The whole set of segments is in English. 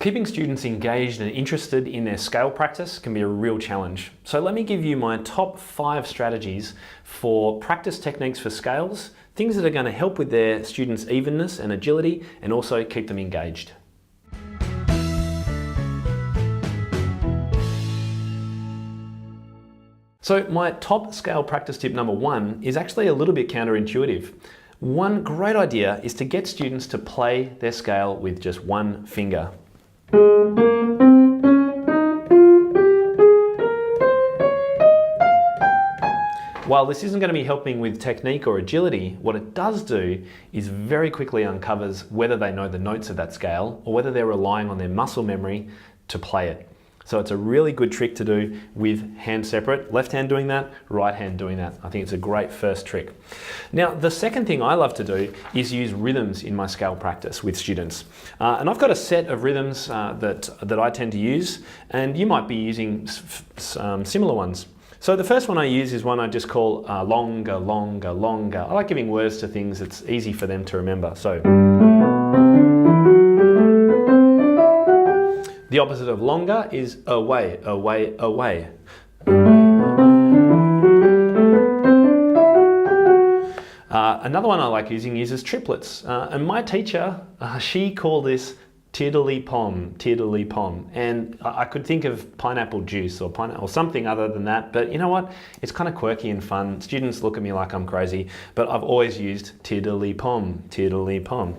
Keeping students engaged and interested in their scale practice can be a real challenge. So let me give you my top 5 strategies for practice techniques for scales, things that are going to help with their students' evenness and agility and also keep them engaged. So my top scale practice tip number 1 is actually a little bit counterintuitive. One great idea is to get students to play their scale with just one finger. While this isn't going to be helping with technique or agility, what it does do is very quickly uncovers whether they know the notes of that scale or whether they're relying on their muscle memory to play it. So it's a really good trick to do with hands separate. Left hand doing that, right hand doing that. I think it's a great first trick. Now, the second thing I love to do is use rhythms in my scale practice with students. And I've got a set of rhythms that I tend to use, and you might be using similar ones. So the first one I use is one I just call longer, longer, longer. I like giving words to things that's easy for them to remember. So the opposite of longer is away, away, away. Another one I like using uses triplets. And my teacher, she called this tiddly-pom, tiddly-pom. And I could think of pineapple juice or something other than that, but you know what? It's kind of quirky and fun. Students look at me like I'm crazy, but I've always used tiddly-pom, tiddly-pom.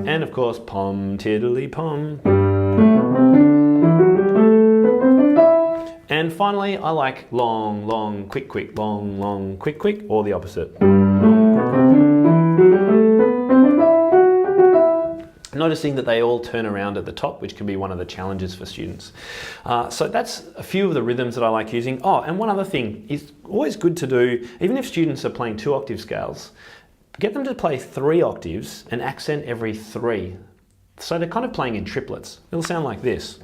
And of course, pom, tiddly-pom. And finally, I like long, long, quick, quick, long, long, quick, quick, or the opposite. Noticing that they all turn around at the top, which can be one of the challenges for students. So that's a few of the rhythms that I like using. Oh, and one other thing is always good to do, even if students are playing 2-octave scales, get them to play 3 octaves and accent every 3. So they're kind of playing in triplets. It'll sound like this.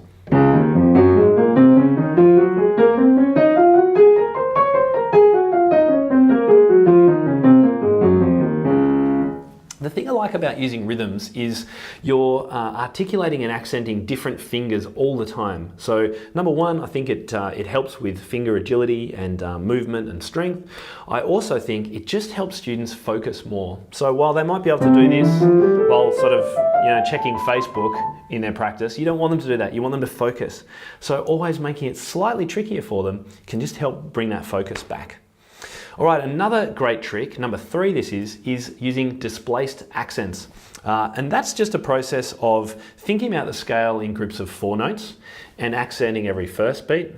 The thing I like about using rhythms is you're articulating and accenting different fingers all the time. So number 1, I think it helps with finger agility and movement and strength. I also think it just helps students focus more. So while they might be able to do this while sort of checking Facebook in their practice, you don't want them to do that. You want them to focus. So always making it slightly trickier for them can just help bring that focus back. All right, another great trick, number 3 this is using displaced accents. And that's just a process of thinking about the scale in groups of 4 notes and accenting every first beat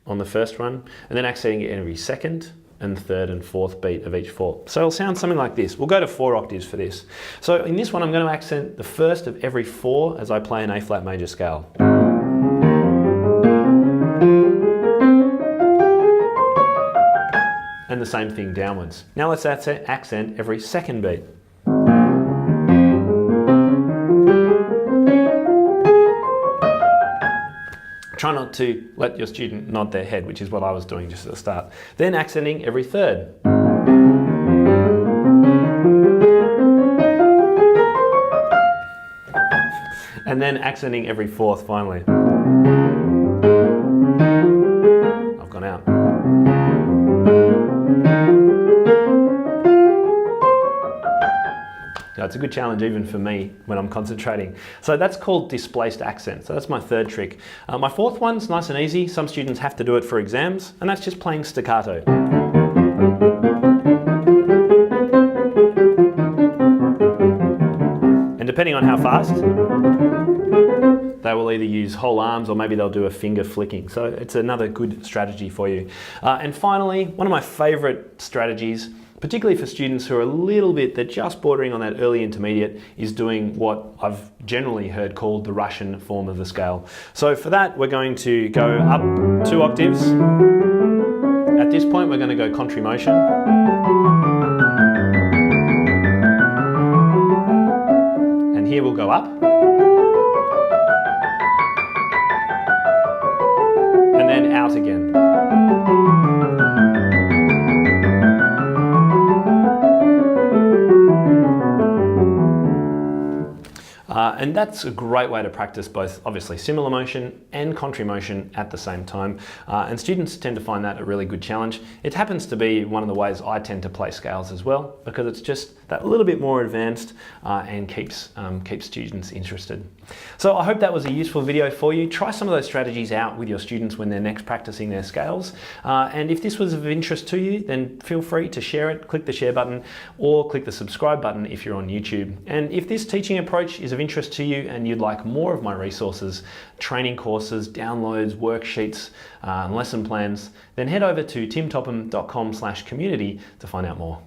on the first one, and then accenting it every second and third and fourth beat of each 4. So it'll sound something like this. We'll go to 4 octaves for this. So in this one, I'm going to accent the first of every 4 as I play an A-flat major scale. And the same thing downwards. Now let's accent every second beat. Try not to let your student nod their head, which is what I was doing just at the start. Then accenting every third. And then accenting every 4th finally. I've gone out. It's a good challenge even for me when I'm concentrating. So that's called displaced accent. So that's my 3rd trick. My 4th one's nice and easy. Some students have to do it for exams, and that's just playing staccato. And depending on how fast, they will either use whole arms or maybe they'll do a finger flicking. So it's another good strategy for you. And finally, one of my favorite strategies, particularly for students who are they're just bordering on that early intermediate, is doing what I've generally heard called the Russian form of the scale. So for that, we're going to go up 2 octaves. At this point, we're going to go contrary motion. And here we'll go up. And then out again. And that's a great way to practice both obviously simul motion and contrary motion at the same time. And students tend to find that a really good challenge. It happens to be one of the ways I tend to play scales as well, because it's just that little bit more advanced and keeps students interested. So I hope that was a useful video for you. Try some of those strategies out with your students when they're next practicing their scales. And if this was of interest to you, then feel free to share it. Click the share button or click the subscribe button if you're on YouTube. And if this teaching approach is of interest to you and you'd like more of my resources, training courses, downloads, worksheets, and lesson plans, then head over to timtopham.com/community to find out more.